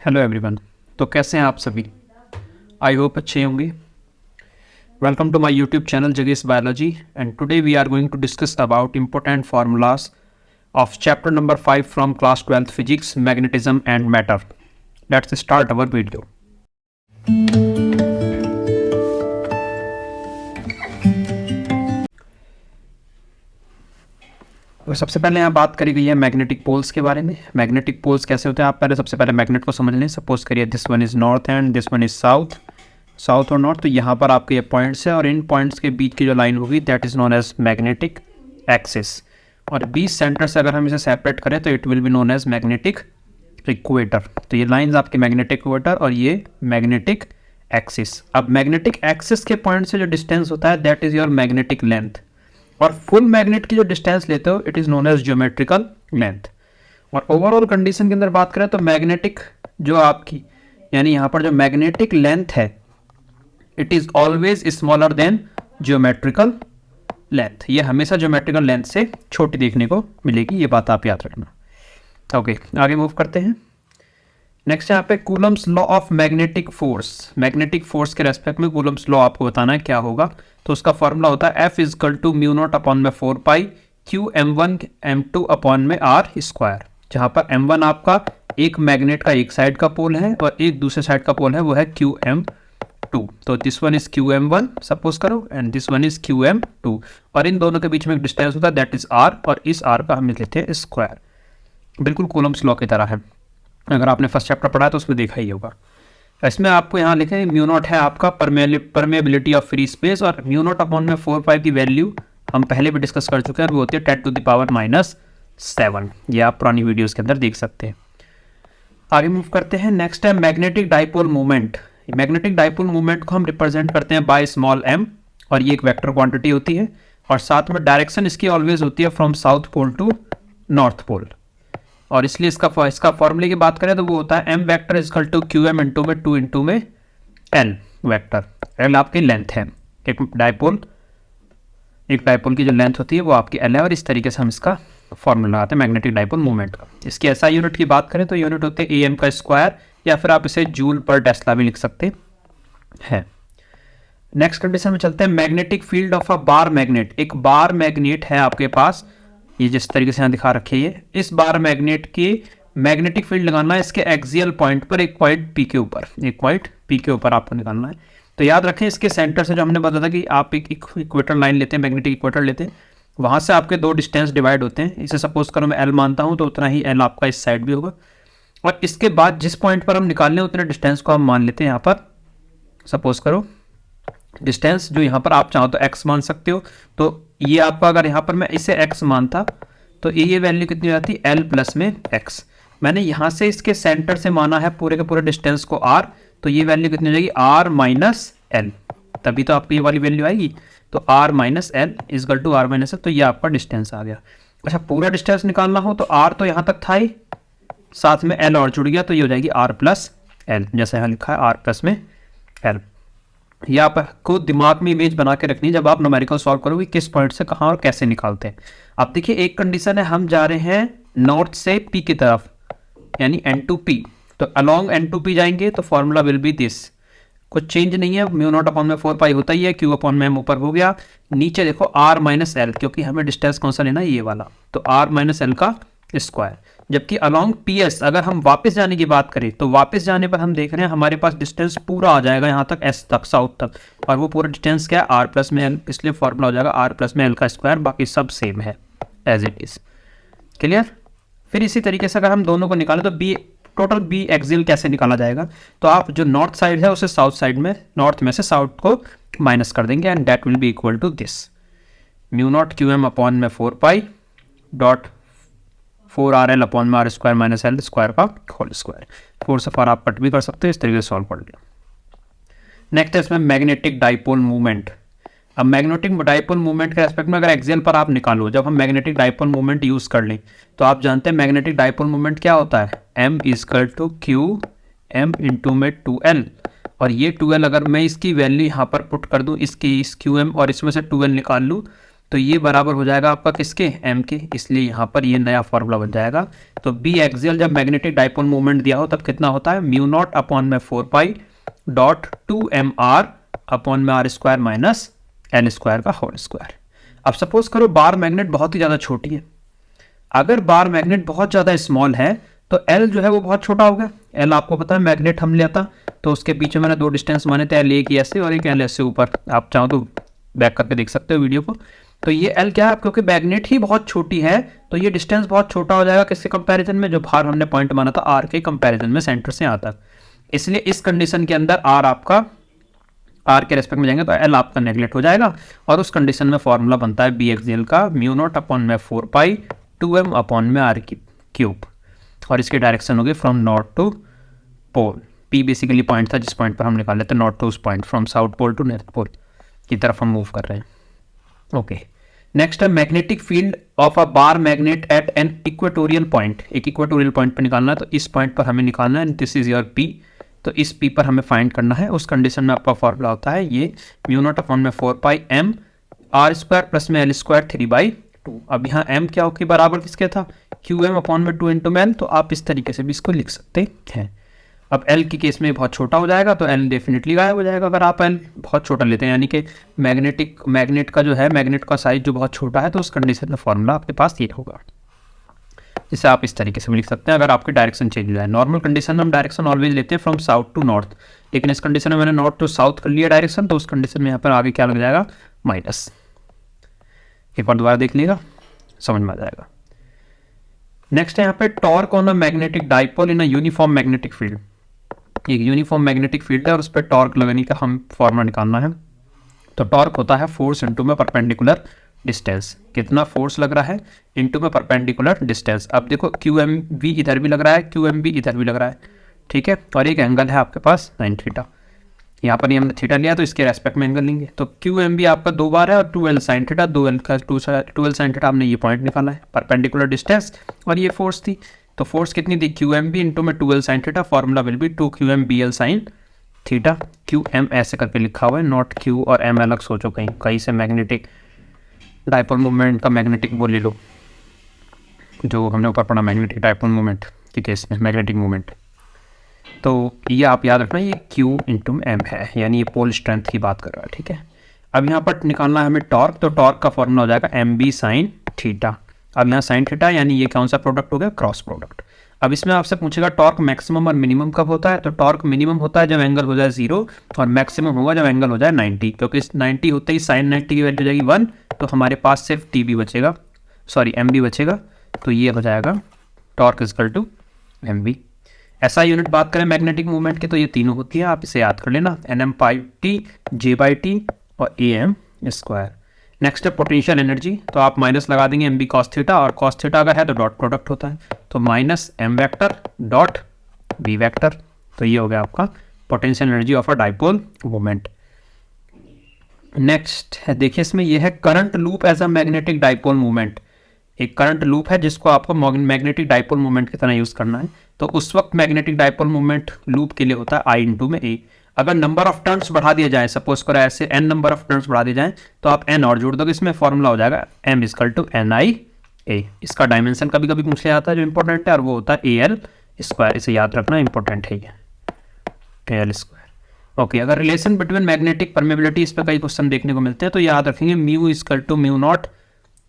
Hello everyone. तो कैसे हैं आप सभी? आई होप अच्छे होंगे। Welcome to my YouTube channel जगेश biology and today we are going to discuss about important formulas of chapter number 5 from class 12th physics magnetism and matter. Let's start our video. तो सबसे पहले यहाँ बात करी गई है मैग्नेटिक पोल्स के बारे में। मैग्नेटिक पोल्स कैसे होते हैं, आप पहले सबसे पहले मैग्नेट को समझ लें। सपोज करिए this one is north and this one is south, south और नॉर्थ। तो यहाँ पर आपके ये पॉइंट्स है और इन पॉइंट्स के बीच की जो लाइन होगी that is known as magnetic axis. और बीच सेंटर से अगर हम इसे सेपरेट करें तो it will be known as magnetic equator. तो ये लाइन्स आपके मैग्नेटिक इक्वेटर और ये मैग्नेटिक एक्सिस। अब मैग्नेटिक एक्सिस के पॉइंट से जो डिस्टेंस होता है that is your magnetic length, और फुल मैग्नेट की जो डिस्टेंस लेते हो it is known as geometrical length. और ओवरऑल कंडीशन के अंदर बात करें तो मैग्नेटिक जो आपकी यानी यहाँ पर जो मैग्नेटिक लेंथ है it is always smaller than geometrical length. ये हमेशा ज्योमेट्रिकल लेंथ से छोटी देखने को मिलेगी, ये बात आप याद रखना। ओके, आगे मूव करते हैं। नेक्स्ट यहाँ पे Coulomb's law of magnetic force. Magnetic force के रेस्पेक्ट में कूलम्स लॉ आपको बताना है क्या होगा। तो उसका फॉर्मूला होता है F equal to mu naught upon में 4 pi Q m1 m2 upon में R स्क्वायर, जहाँ पर m1 आपका एक मैग्नेट का एक साइड का पोल है और एक दूसरे साइड का पोल है वो है QM2। तो this one is QM1 suppose करो and this one is QM2, और इन दोनों के बीच में एक डिस्टेंस होता है दैट इज R, और इस R का हम लेते हैं स्क्वायर। बिल्कुल कूलम्स लॉ की तरह है, अगर आपने फर्स्ट चैप्टर पढ़ा तो उसमें देखा ही होगा। इसमें आपको यहाँ लिखे म्यू नॉट है आपका परमेबिलिटी ऑफ फ्री स्पेस, और म्यू नॉट अपॉन में 4 की वैल्यू हम पहले भी डिस्कस कर चुके हैं, वो होती है 10 to the power -7। ये आप पुरानी वीडियोस के अंदर देख सकते हैं। आगे मूव करते हैं। नेक्स्ट है magnetic dipole movement. Magnetic dipole movement को हम रिप्रेजेंट करते हैं बाय स्मॉल m, और ये एक वेक्टर क्वांटिटी होती है, और साथ में डायरेक्शन इसकी ऑलवेज होती है from south pole to north pole. और इसलिए इसका फॉर्मूले की बात करें तो वो होता है m vector equal to qm into में 2 इंटू में l वेक्टर। l आपकी लेंथ है, एक डाइपोल की जो लेंथ होती है वो आपकी l है, और इस तरीके से हम इसका फॉर्मूला लगाते हैं मैग्नेटिक डाइपोल मूवमेंट का। इसकी ऐसा यूनिट की बात करें तो यूनिट होते हैं am का स्क्वायर, या फिर आप इसे जूल पर टेस्ला भी लिख सकते हैं। नेक्स्ट कंडीशन में चलते हैं। Magnetic field of a bar magnet. एक बार मैग्नेट है आपके पास, ये जिस तरीके से यहाँ दिखा रखी है, इस बार मैग्नेट की मैग्नेटिक फील्ड लगाना है इसके एक्सियल पॉइंट पर, एक पॉइंट पी के ऊपर, एक पॉइंट पी के ऊपर आपको निकालना है। तो याद रखें इसके सेंटर से जो हमने बताया था कि आप एक इक्वेटर लाइन लेते हैं, मैग्नेटिक इक्वेटर लेते हैं, वहाँ से आपके दो डिस्टेंस डिवाइड होते हैं। इसे सपोज करो मैं L मानता हूँ तो उतना ही L आपका इस साइड भी होगा, और इसके बाद जिस पॉइंट पर हम निकालने उतने डिस्टेंस को हम मान लेते हैं। यहाँ पर सपोज करो डिस्टेंस जो यहाँ पर आप चाहो तो x मान सकते हो। तो ये आपका अगर यहाँ पर मैं इसे x मानता तो ये वैल्यू कितनी हो जाती है L प्लस में x। मैंने यहाँ से इसके सेंटर से माना है पूरे के पूरे डिस्टेंस को R, तो ये वैल्यू कितनी हो जाएगी R माइनस L, तभी तो आपकी ये वाली वैल्यू आएगी। तो R minus L equal to R minus L, तो ये आपका डिस्टेंस आ गया। अच्छा, पूरा डिस्टेंस निकालना हो तो R तो यहाँ तक था ही, साथ में L और जुड़ गया, तो ये हो जाएगी R प्लस L, जैसे यहाँ लिखा है R प्लस में L। ये आपको दिमाग में इमेज बना के रखनी है जब आप न्यूमेरिकल सॉल्व करोगे किस पॉइंट से कहाँ और कैसे निकालते हैं। अब देखिए एक कंडीशन है, हम जा रहे हैं नॉर्थ से P की तरफ यानी N to P, तो अलॉन्ग N to P जाएंगे तो फॉर्मूला विल बी दिस। कुछ चेंज नहीं है, म्यू नॉट अपॉन में 4 पाई होता ही है, Q अपॉन में m ऊपर हो गया, नीचे देखो R माइनस L, क्योंकि हमें डिस्टेंस कौन सा लेना है ये वाला, तो R माइनस L का स्क्वायर। जबकि अलॉन्ग PS अगर हम वापस जाने की बात करें तो वापस जाने पर हम देख रहे हैं हमारे पास डिस्टेंस पूरा आ जाएगा यहाँ तक S तक, साउथ तक, और वो पूरा डिस्टेंस क्या है R प्लस में L, इसलिए फॉर्मूला हो जाएगा R प्लस में L का स्क्वायर, बाकी सब सेम है एज इट इज। क्लियर? फिर इसी तरीके से अगर हम दोनों को निकालें तो टोटल B एक्सियल कैसे निकाला जाएगा, तो आप जो नॉर्थ साइड है उसे साउथ साइड में, नॉर्थ में से साउथ को माइनस कर देंगे and that will be equal to this mu naught QM upon में 4 पाई डॉट 4RL अपॉन में R square minus L square का होल स्क्वायर। 4 से 4 आप कट भी कर सकते हो, इस तरीके से सॉल्व कर लिया। नेक्स्ट है इसमें मैग्नेटिक डाइपोल मूवमेंट। अब मैग्नेटिक डाइपोल मूवमेंट के रेस्पेक्ट में अगर एक्सियल पर आप निकालो, जब हम मैग्नेटिक डाइपोल मूवमेंट यूज कर लें तो आप जानते हैं मैग्नेटिक डाइपोल मूवमेंट क्या होता है, M equal to QM into में 2L, और ये 2L अगर मैं इसकी वैल्यू यहाँ पर पुट कर दूँ, इसकी इस QM और इसमें से 2L निकाल लूँ तो ये बराबर हो जाएगा आपका किसके, m के, इसलिए यहाँ पर ये नया फॉर्मूला बन जाएगा। तो बी एक्सियल जब मैग्नेटिक डाइपोल मूवमेंट दिया हो तब कितना होता है, म्यू नॉट अपॉन में 4 डॉट 2mr अपॉन में r square minus n square का होल स्क्वायर। अब सपोज करो बार मैग्नेट बहुत ही ज़्यादा छोटी है, अगर बार मैग्नेट बहुत ज़्यादा स्मॉल है तो L जो है वो बहुत छोटा हो गया। L आपको पता है मैग्नेट हम लिया था तो उसके पीछे मैंने दो डिस्टेंस माने थे, L एक ऐसे और एक L ऐसे ऊपर, आप चाहो तो बैक करके देख सकते हो वीडियो को। तो ये L क्या है, क्योंकि मैग्नेट ही बहुत छोटी है तो ये डिस्टेंस बहुत छोटा हो जाएगा किसके कंपैरिजन में, जो बाहर हमने पॉइंट माना था R के कंपैरिजन में सेंटर से यहाँ तक। इसलिए इस कंडीशन के अंदर R आपका, R के रेस्पेक्ट में जाएंगे तो L आपका नेगलेक्ट हो जाएगा और उस कंडीशन में फॉर्मूला बनता है बी एक्सियल का म्यू नॉट अपॉन में 4 2m अपॉन में r क्यूब, और इसकी डायरेक्शन होगी from north to pole. P basically point था जिस पॉइंट पर हम निकाल लेते हैं नॉर्थ टू उस point, from south pole to north pole की तरफ हम मूव कर रहे हैं। ओके, नेक्स्ट है magnetic field of a bar magnet at an equatorial point. एक इक्वेटोरियल पॉइंट पर निकालना है तो इस पॉइंट पर हमें निकालना है, दिस इज योर P। तो इस P पर हमें फाइंड करना है। उस कंडीशन में आपका फॉर्मूला होता है ये म्यू नॉट अपॉन में 4 r स्क्वायर प्लस में L स्क्वायर 3/2। अब यहाँ m क्या होगी, बराबर किसके था, QM अपॉन में 2 इंटू L। तो आप इस तरीके से भी इसको लिख सकते हैं। अब L की केस में बहुत छोटा हो जाएगा तो L डेफिनेटली गायब हो जाएगा अगर आप L बहुत छोटा लेते हैं, यानी कि मैग्नेट का जो है, मैग्नेट का साइज जो बहुत छोटा है, तो उस कंडीशन में फॉर्मूला आपके पास ये होगा। जिसे आप इस तरीके से भी लिख सकते हैं अगर आपकी डायरेक्शन चेंज हो जाए। नॉर्मल कंडीशन में हम डायरेक्शन ऑलवेज लेते हैं फ्रॉम साउथ टू नॉर्थ, लेकिन इस कंडीशन में मैंने नॉर्थ टू साउथ कर लिया डायरेक्शन, तो उस कंडीशन में यहाँ पर आगे क्या लग जाएगा, माइनस। एक बार दोबारा देख लीजिएगा, समझ में आ जाएगा। नेक्स्ट है यहाँ पे torque on a magnetic dipole in a uniform magnetic field. एक यूनिफॉर्म मैग्नेटिक फील्ड है और उस पर टॉर्क लगाने का हम फॉर्मूला निकालना है। तो टॉर्क होता है फोर्स इंटू में परपेंडिकुलर डिस्टेंस, कितना फोर्स लग रहा है इंटू में परपेंडिकुलर डिस्टेंस। अब देखो QMV इधर भी लग रहा है, QMB इधर भी लग रहा है, ठीक है, और एक एंगल है आपके पास 9 थीटा। यहाँ पर ये हमने थीटा लिया तो इसके रेस्पेक्ट में एंगल लेंगे। तो QMB आपका 2 बार है और 2L साइन थीटा, 2L का 2L साइन थीटा, हमने ये पॉइंट निकाला है परपेंडिकुलर डिस्टेंस और ये फोर्स थी। तो फोर्स कितनी थी, QMB इंटू में 2L sine theta, formula will be 2QMBL sine theta. QM ऐसे करके लिखा हुआ है, नॉट Q और M अलग सोचो, कहीं से मैग्नेटिक डाइपोल मूवमेंट का मैग्नेटिक वो ले लो, जो हमने ऊपर पढ़ा मैग्नेटिक डाइपोल मूवमेंट के केस में मैग्नेटिक मूवमेंट। तो ये आप याद रखना, ये Q इंटू M है, यानी ये पोल स्ट्रेंथ की बात कर रहा है, ठीक है। अब यहाँ पर निकालना है हमें टॉर्क, तो टॉर्क का फॉर्मूला हो जाएगा MB साइन थीटा। अब यहाँ साइन थीटा यानी ये कौन सा प्रोडक्ट हो गया, क्रॉस प्रोडक्ट। अब इसमें आपसे पूछेगा टॉर्क मैक्सिमम और मिनिमम कब होता है, तो टॉर्क मिनिमम होता है जब एंगल हो जाए 0 और मैक्सिमम होगा जब एंगल हो जाए 90, क्योंकि इस 90 होते ही साइन 90 की वैल्यू हो जाएगी 1, तो हमारे पास सिर्फ TB बचेगा, सॉरी MB बचेगा। तो ये हो जाएगा टॉर्क इजकल टू MB। ऐसा यूनिट बात करें मैग्नेटिक मूवमेंट की तो ये तीनों होती है, आप इसे याद कर लेना, Nm/T, J/T और AM स्क्वायर। नेक्स्ट है पोटेंशियल एनर्जी, तो आप माइनस लगा देंगे MB कॉस थीटा, और कॉस थीटा अगर है तो डॉट प्रोडक्ट होता है, तो minus M vector dot B vector. तो ये हो गया आपका potential energy of a dipole movement. Next है, देखिए इसमें यह है current loop as a magnetic dipole movement. एक करंट लूप है जिसको आपको मैग्नेटिक डाइपोल मूवमेंट की तरह यूज करना है। तो उस वक्त मैग्नेटिक डाइपोल मूवमेंट लूप के लिए होता है I इंटू में A। अगर नंबर ऑफ टर्न्स बढ़ा दिया जाए, सपोज करो ऐसे n नंबर ऑफ टर्न्स बढ़ा दिए जाए, तो आप n और जोड़ दोगे, इसमें फॉर्मूला हो जाएगा M इजकल टू NIA। इसका डायमेंशन कभी कभी पूछ लिया जाता है जो इंपॉर्टेंट है, और वो होता है AL स्क्वायर। इसे याद रखना, इंपॉर्टेंट है ये AL स्क्वायर। ओके, अगर रिलेशन बिटवीन मैग्नेटिक परमेबिलिटी, इस पर कई क्वेश्चन देखने को मिलते हैं, तो याद रखेंगे mu equal to mu naught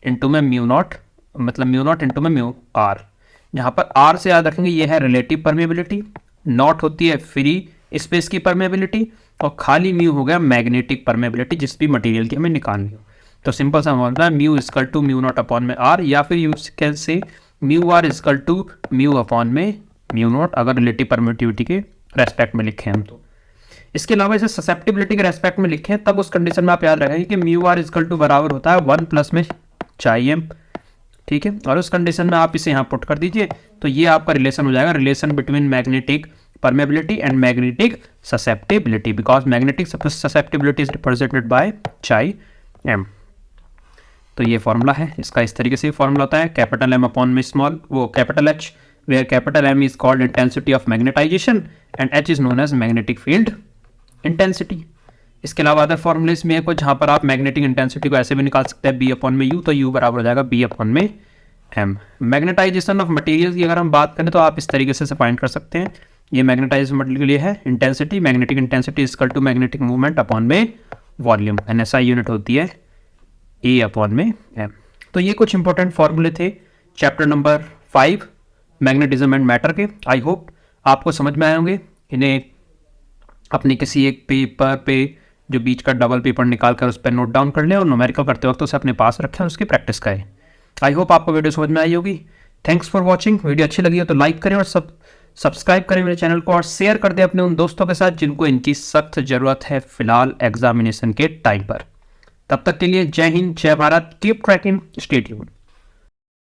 into में म्यू नॉट, मतलब म्यू नॉट इंटू में म्यू आर। यहाँ पर R से याद रखेंगे ये है रिलेटिव परमेबिलिटी, नॉट होती है फ्री स्पेस की परमेबिलिटी, और खाली म्यू हो गया मैग्नेटिक परमेबिलिटी जिस भी मटेरियल की हमें निकालनी हो। तो सिंपल सा होता है mu equal to mu naught upon में R, या फिर you can say mu R equal to mu upon में म्यू नॉट, अगर रिलेटिव परमिटिविटी के रेस्पेक्ट में लिखें हम। तो इसके अलावा इसे ससेप्टिबिलिटी के रेस्पेक्ट में लिखें तब उस कंडीशन में आप याद रखेंगे कि म्यू आर इजकल टू बराबर होता है 1 प्लस में चाई M, ठीक है। और उस कंडीशन में आप इसे यहाँ पुट कर दीजिए, तो ये आपका रिलेशन हो जाएगा, relation between magnetic permeability and magnetic susceptibility, because magnetic susceptibility is represented by chi m। तो ये फॉर्मूला है इसका, इस तरीके से फॉर्मूला होता है कैपिटल M अपॉन में स्मॉल वो capital H, where capital M is called intensity of magnetization and H is known as magnetic field intensity। इसके अलावा अदर फॉर्मूलेस में है कुछ जहाँ पर आप मैग्नेटिक इंटेंसिटी को ऐसे भी निकाल सकते हैं बी अपॉन में यू, तो यू बराबर हो जाएगा बी अपॉन में एम। मैग्नेटाइजेशन ऑफ मटेरियल की अगर हम बात करें तो आप इस तरीके से फाइंड कर सकते हैं। ये मैग्नेटाइज मटेरियल के लिए है intensity, magnetic intensity equal to magnetic movement upon में वॉल्यूम, एंड एसआई यूनिट होती है ए अपॉन में एम। तो ये कुछ इंपॉर्टेंट फॉर्मूले थे chapter number 5 magnetism and matter के। आई होप आपको समझ में आए होंगे। इन्हें अपने किसी एक पेपर पे जो बीच का डबल पेपर निकाल कर उस पर नोट डाउन कर लें और न्यूमेरिकल करते वक्त उसे अपने पास रखें और उसकी प्रैक्टिस करें। आई होप आपको वीडियो समझ में आई होगी। Thanks for watching. वीडियो अच्छी लगी हो तो लाइक करें और सब्सक्राइब करें मेरे चैनल को और शेयर कर दें अपने उन दोस्तों के साथ जिनको इनकी सख्त ज़रूरत है फिलहाल एग्जामिनेशन के टाइम पर। तब तक के लिए जय हिंद, जय Bharat, keep trekking, stay tuned.